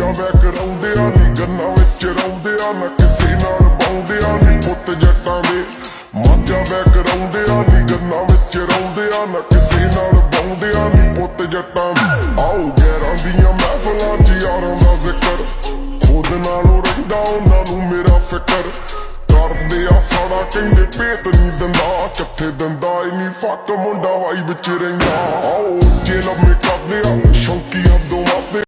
ਮੌਜਾਂ ਵੈ ਕਰਾਉਂਦਿਆਂ ਨੀ ਗੰਨਾਂ ਵਿੱਚ ਰੌਂਦਿਆਂ ਨਾ ਕਿਸੇ ਨਾਲ ਬਾਉਂਦਿਆਂ ਨੀ ਪੁੱਤ ਜੱਟਾਂ ਦੇ ਮੌਜਾਂ ਵੈ ਕਰਾਉਂਦਿਆਂ ਨੀ ਗੰਨਾਂ ਵਿੱਚ ਰੌਂਦਿਆਂ ਨਾ ਕਿਸੇ ਨਾਲ ਬਾਉਂਦਿਆਂ ਨੀ ਪੁੱਤ ਜੱਟਾਂ ਦੇ ਆਓ ਗੈਰਾਂ ਦੀਆਂ ਮਹਿਫਲਾਂ 'ਚ ਯਾਰਾਂ ਦਾ ਜ਼ਿਕਰ ਖੁਦ ਨਾਲੋਂ ਰਹਿੰਦਾ ਉਹਨਾਂ ਨੂੰ ਮੇਰਾ ਫਿਕਰ ਕਰਦੇ ਆ ਸਾੜਾ ਕਹਿੰਦੇ ਭੇਤ ਨੀ ਦਿੰਦਾ ਕਿੱਥੇ ਦਿੰਦਾ ਈ ਨੀ ਫੱਕ ਮੁੰਡਾ ਵਾਈ ਵਿੱਚ ਰਹਿੰਦਾ ਆਓ ਜੇ ਲੰਮੇ ਕਰਦੇ ਆ ਸ਼ੌਂਕੀ